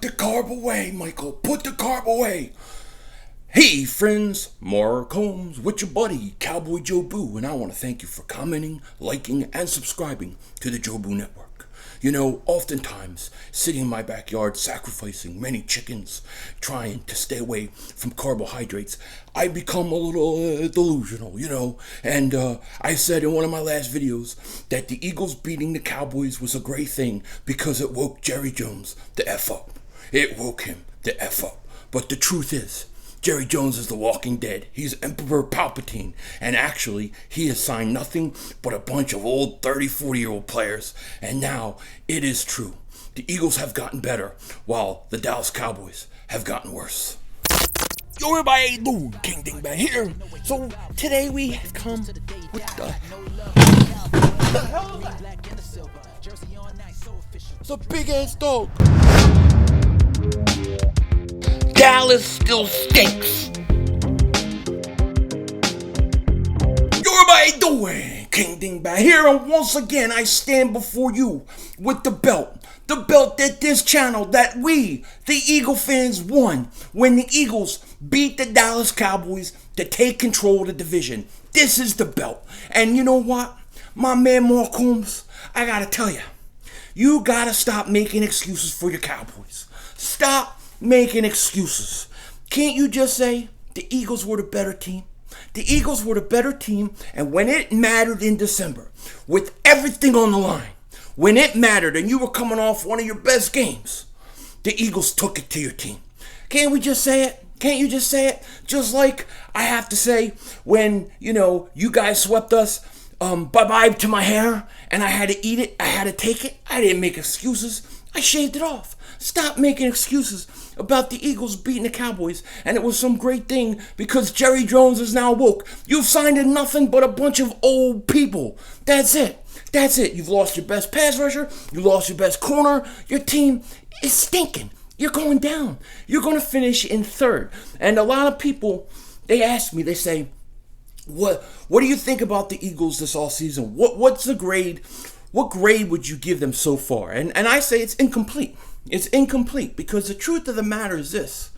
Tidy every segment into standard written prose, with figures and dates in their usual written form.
the carb away, Michael. Put the carb away. Hey, friends. Mark Holmes with your buddy, Cowboy Joe Boo. And I want to thank you for commenting, liking, and subscribing to the Joe Boo Network. You know, oftentimes, sitting in my backyard, sacrificing many chickens, trying to stay away from carbohydrates, I become a little delusional, you know. And I said in one of my last videos that the Eagles beating the Cowboys was a great thing because it woke Jerry Jones the F up. It woke him the F up. But the truth is, Jerry Jones is the walking dead. He's Emperor Palpatine. And actually, he has signed nothing but a bunch of old 30, 40-year-old players. And now, it is true. The Eagles have gotten better, while the Dallas Cowboys have gotten worse. Yo, everybody, how you doing? King Dingbat here. So, today we have come with the hell is that? It's a big-ass dog. Dallas still stinks. Yo, everybody doing? King Dingbat here, and once again I stand before you with the belt. The belt that this channel, that we, the Eagle fans, won when the Eagles beat the Dallas Cowboys to take control of the division. This is the belt. And you know what? My man Mark Holmes, I gotta tell you, you gotta stop making excuses for your Cowboys. Stop making excuses. Can't you just say the Eagles were the better team? The Eagles were the better team, and when it mattered in December, with everything on the line, when it mattered and you were coming off one of your best games, the Eagles took it to your team. Can't we just say it? Can't you just say it? Just like I have to say when, you guys swept us, bye-bye to my hair, and I had to eat it, I had to take it. I didn't make excuses. I shaved it off. Stop making excuses about the Eagles beating the Cowboys, and it was some great thing because Jerry Jones is now woke. You've signed in nothing but a bunch of old people. That's it. That's it. You've lost your best pass rusher. You lost your best corner. Your team is stinking. You're going down. You're going to finish in third. And a lot of people, they ask me, they say, what do you think about the Eagles this offseason? What's the grade? What grade would you give them so far? And I say it's incomplete. It's incomplete because the truth of the matter is this.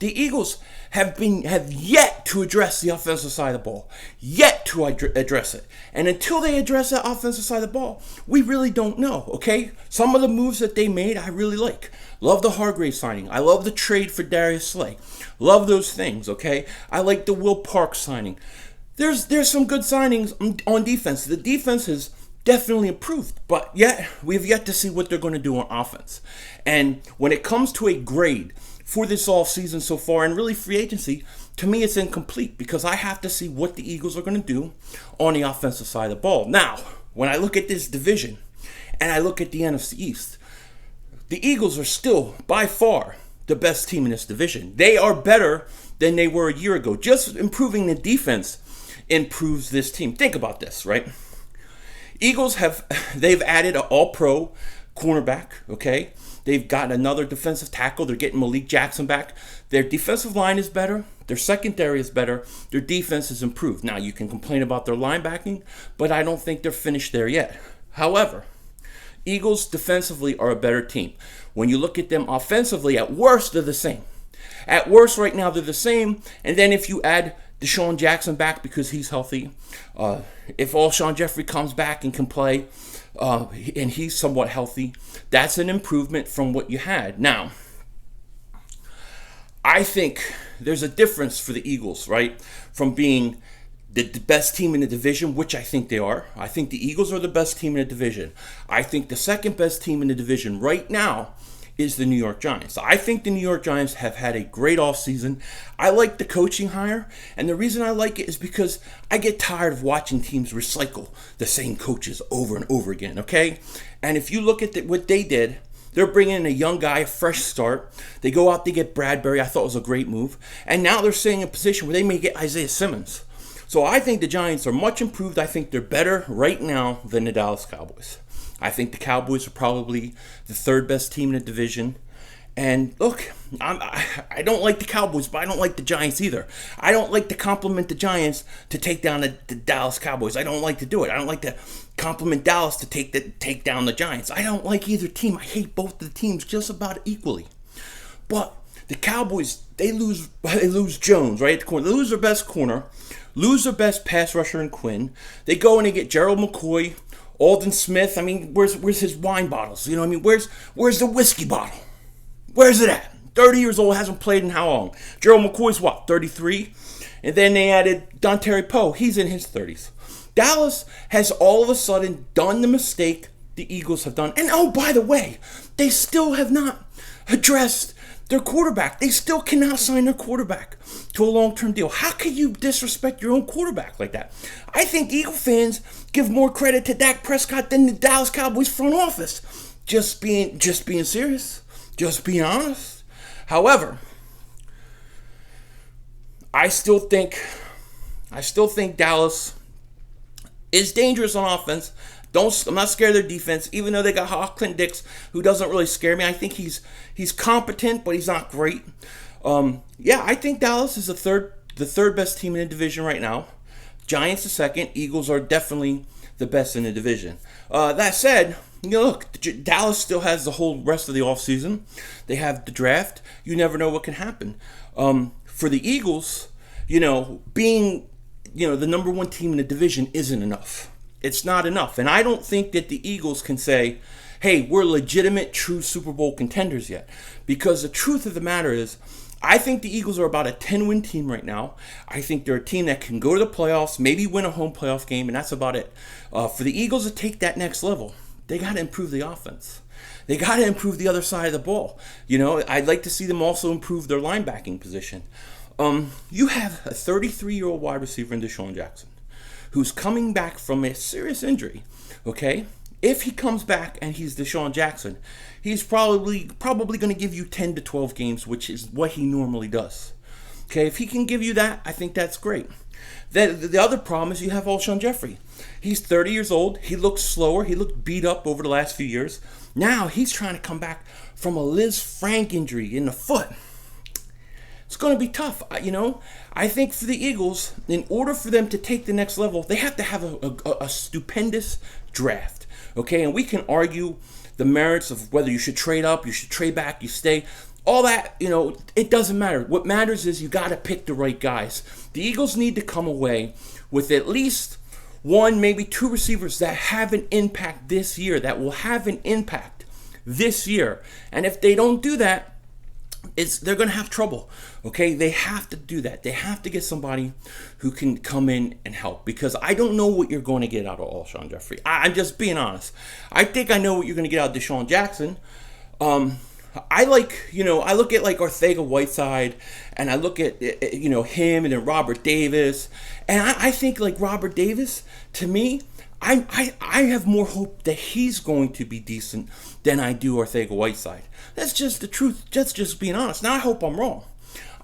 The Eagles have yet to address the offensive side of the ball. Yet to address it. And until they address that offensive side of the ball, we really don't know, okay? Some of the moves that they made, I really like. Love the Hargrave signing. I love the trade for Darius Slay. Love those things, okay? I like the Will Parks signing. There's some good signings on defense. The defense has definitely improved, but yet we've yet to see what they're going to do on offense. And when it comes to a grade for this offseason so far, and really free agency, to me it's incomplete because I have to see what the Eagles are going to do on the offensive side of the ball. Now, when I look at this division and I look at the NFC East, the Eagles are still by far the best team in this division. They are better than they were a year ago. Just improving the defense improves this team. Think about this, right? Eagles they've added an all-pro cornerback, okay? They've gotten another defensive tackle. They're getting Malik Jackson back. Their defensive line is better. Their secondary is better. Their defense has improved. Now, you can complain about their linebacking, but I don't think they're finished there yet. However, Eagles defensively are a better team. When you look at them offensively, at worst, they're the same. At worst, right now, they're the same. And then if you add Deshaun Jackson back because he's healthy, if Alshon Jeffrey comes back and can play, and he's somewhat healthy, that's an improvement from what you had. Now, I think there's a difference for the Eagles, right? From being the best team in the division, which I think they are. I think the Eagles are the best team in the division. I think the second best team in the division right now is the New York Giants. I think the New York Giants have had a great offseason. I like the coaching hire, and the reason I like it is because I get tired of watching teams recycle the same coaches over and over again, okay? And if you look at what they did, they're bringing in a young guy, a fresh start. They go out, they get Bradbury. I thought it was a great move. And now they're sitting in a position where they may get Isaiah Simmons. So I think the Giants are much improved. I think they're better right now than the Dallas Cowboys. I think the Cowboys are probably the third best team in the division. And look, I don't like the Cowboys, but I don't like the Giants either. I don't like to compliment the Giants to take down the Dallas Cowboys. I don't like to do it. I don't like to compliment Dallas to take down the Giants. I don't like either team. I hate both of the teams just about equally. But the Cowboys, they lose Jones, right, at the corner. They lose their best corner, lose their best pass rusher in Quinn. They go and they get Gerald McCoy, Aldon Smith. I mean, where's his wine bottles? You know what I mean? Where's the whiskey bottle? Where's it at? 30 years old, hasn't played in how long? Gerald McCoy's what, 33? And then they added Dontari Poe. He's in his 30s. Dallas has all of a sudden done the mistake the Eagles have done. And oh, by the way, they still have not addressed their quarterback. They still cannot sign their quarterback to a long-term deal. How can you disrespect your own quarterback like that? I think Eagle fans give more credit to Dak Prescott than the Dallas Cowboys front office. Just being serious. Just being honest. However, I still think Dallas is dangerous on offense. I'm not scared of their defense, even though they got Clint Dix, who doesn't really scare me. I think he's competent, but he's not great. I think Dallas is the third best team in the division right now. Giants the second. Eagles are definitely the best in the division. That said, look, Dallas still has the whole rest of the offseason. They have the draft. You never know what can happen. For the Eagles, being the number one team in the division isn't enough. It's not enough. And I don't think that the Eagles can say, hey, we're legitimate, true Super Bowl contenders yet. Because the truth of the matter is, I think the Eagles are about a 10-win team right now. I think they're a team that can go to the playoffs, maybe win a home playoff game, and that's about it. For the Eagles to take that next level, they got to improve the offense. They got to improve the other side of the ball. I'd like to see them also improve their linebacking position. You have a 33-year-old wide receiver in Deshaun Jackson, who's coming back from a serious injury, okay? If he comes back and he's Deshaun Jackson, he's probably going to give you 10 to 12 games, which is what he normally does. Okay, if he can give you that, I think that's great. The other problem is you have Alshon Jeffrey. He's 30 years old. He looks slower. He looked beat up over the last few years. Now he's trying to come back from a Liz Frank injury in the foot. It's going to be tough, I think for the Eagles, in order for them to take the next level, they have to have a stupendous draft, okay? And we can argue the merits of whether you should trade up, you should trade back, you stay. All that, it doesn't matter. What matters is you got to pick the right guys. The Eagles need to come away with at least one, maybe two receivers that have an impact this year, that will have an impact this year. And if they don't do that, they're going to have trouble, okay? They have to do that. They have to get somebody who can come in and help, because I don't know what you're going to get out of Alshon Jeffrey. I'm just being honest. I think I know what you're going to get out of Deshaun Jackson. I look at like Ortega-Whiteside, and I look at him and then Robert Davis, and I think like Robert Davis, to me, I have more hope that he's going to be decent than I do Ortega-Whiteside. That's just the truth. That's just being honest. Now, I hope I'm wrong.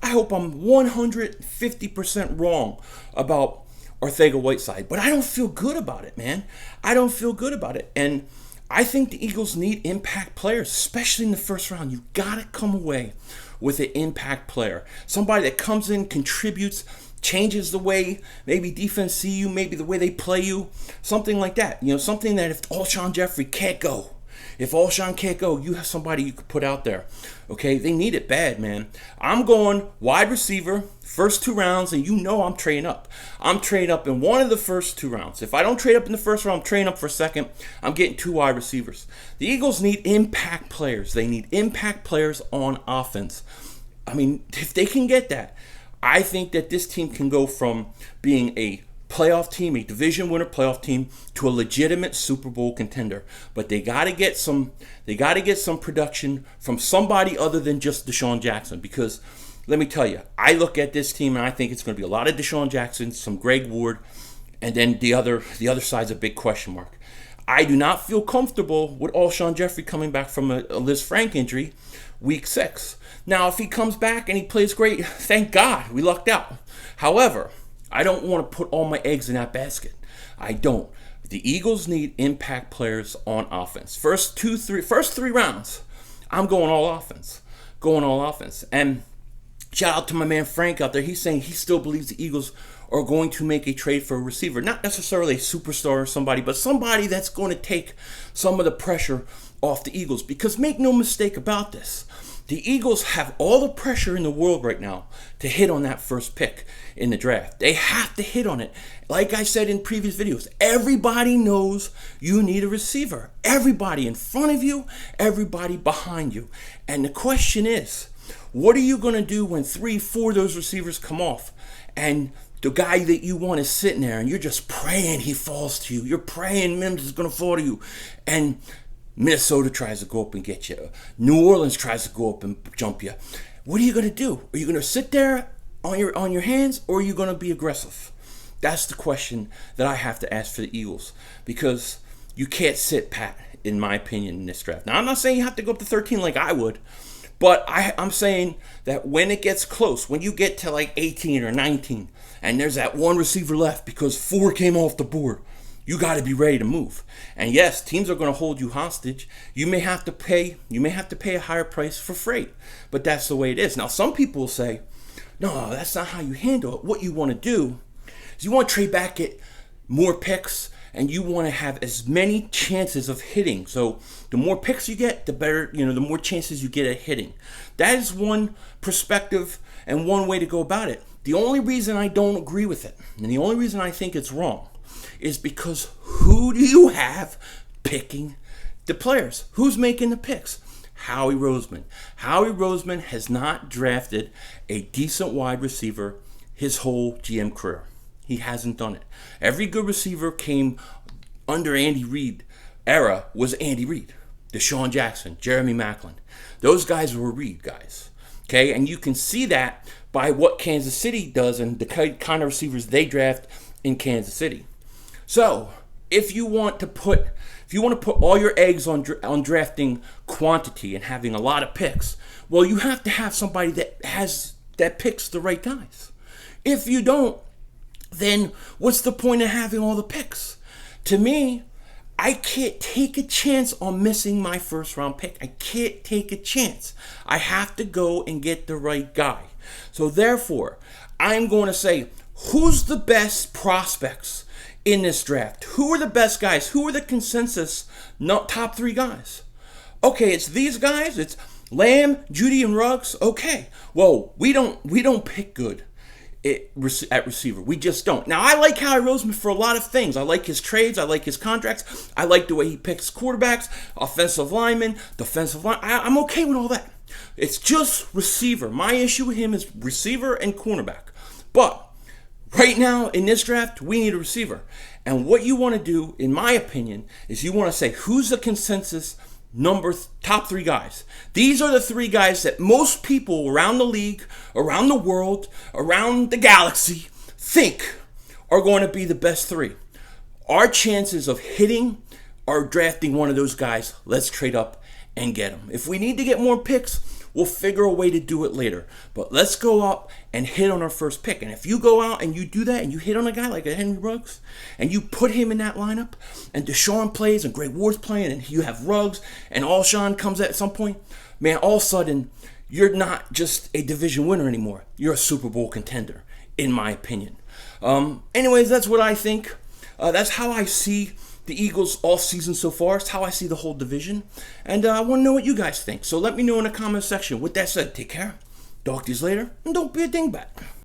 I hope I'm 150% wrong about Ortega-Whiteside. But I don't feel good about it, man. I don't feel good about it. And I think the Eagles need impact players, especially in the first round. You got to come away with an impact player. Somebody that comes in, contributes, changes the way maybe defense see you, maybe the way they play you, something like that. Something that if Alshon Jeffrey can't go, if Alshon can't go, you have somebody you could put out there. Okay, they need it bad, man. I'm going wide receiver, first 2 rounds, and I'm trading up. I'm trading up in one of the first 2 rounds. If I don't trade up in the first round, I'm trading up for second. I'm getting 2 wide receivers. The Eagles need impact players. They need impact players on offense. I mean, if they can get that, I think that this team can go from being a playoff team, a division winner playoff team, to a legitimate Super Bowl contender. But they got to get some production from somebody other than just Deshaun Jackson, because let me tell you, I look at this team and I think it's going to be a lot of Deshaun Jackson, some Greg Ward, and then the other side's a big question mark. I do not feel comfortable with Alshon Jeffrey coming back from a Liz Frank injury week 6. Now, if he comes back and he plays great, thank God, we lucked out. However, I don't want to put all my eggs in that basket. I don't. The Eagles need impact players on offense. First 3 rounds, I'm going all offense. And shout out to my man Frank out there. He's saying he still believes the Eagles are going to make a trade for a receiver. Not necessarily a superstar or somebody, but somebody that's going to take some of the pressure off the Eagles. Because make no mistake about this, the Eagles have all the pressure in the world right now to hit on that first pick in the draft. They have to hit on it. Like I said in previous videos, everybody knows you need a receiver. Everybody in front of you, everybody behind you. And the question is, what are you going to do when 3, 4 of those receivers come off and the guy that you want is sitting there and you're just praying he falls to you. You're praying Mims is going to fall to you. And Minnesota tries to go up and get you. New Orleans tries to go up and jump you. What are you going to do? Are you going to sit there on your hands, or are you going to be aggressive? That's the question that I have to ask for the Eagles, because you can't sit pat, in my opinion, in this draft. Now, I'm not saying you have to go up to 13 like I would, but I'm saying that when it gets close, when you get to like 18 or 19, and there's that one receiver left because 4 came off the board, you got to be ready to move. And yes, teams are going to hold you hostage. You may have to pay a higher price for freight, but that's the way it is. Now, some people will say, no, that's not how you handle it. What you want to do is you want to trade back, get more picks, and you want to have as many chances of hitting. So the more picks you get, the better, the more chances you get at hitting. That is one perspective and one way to go about it. The only reason I don't agree with it, and the only reason I think it's wrong, is because who do you have picking the players? Who's making the picks? Howie Roseman. Howie Roseman has not drafted a decent wide receiver his whole GM career. He hasn't done it. Every good receiver came under Andy Reid era was Andy Reid, Deshaun Jackson, Jeremy Maclin. Those guys were Reid guys. Okay, and you can see that by what Kansas City does and the kind of receivers they draft in Kansas City. So, if you want to put all your eggs on drafting quantity and having a lot of picks, well, you have to have somebody that picks the right guys. If you don't, then what's the point of having all the picks? To me, I can't take a chance on missing my first round pick. I can't take a chance. I have to go and get the right guy. So therefore, I'm going to say, who's the best prospects in this draft? Who are the best guys? Who are the consensus top 3 guys? Okay, it's these guys. It's Lamb, Judy, and Ruggs. Okay, well, we don't pick good at receiver. We just don't. Now, I like Howie Roseman for a lot of things. I like his trades. I like his contracts. I like the way he picks quarterbacks, offensive linemen, defensive line. I'm okay with all that. It's just receiver. My issue with him is receiver and cornerback. But right now, in this draft, we need a receiver. And what you want to do, in my opinion, is you want to say, who's the consensus top 3 guys? These are the 3 guys that most people around the league, around the world, around the galaxy think are going to be the best 3. Our chances of hitting are drafting one of those guys. Let's trade up and get them. If we need to get more picks, we'll figure a way to do it later. But let's go up and hit on our first pick. And if you go out and you do that and you hit on a guy like a Henry Ruggs and you put him in that lineup and Deshaun plays and Greg Ward's playing and you have Ruggs and Alshon comes at some point, man, all of a sudden you're not just a division winner anymore. You're a Super Bowl contender, in my opinion. Anyways, that's what I think. That's how I see the Eagles all season so far. It's how I see the whole division. And I want to know what you guys think. So let me know in the comment section. With that said, take care. Talk to you later. And don't be a dingbat.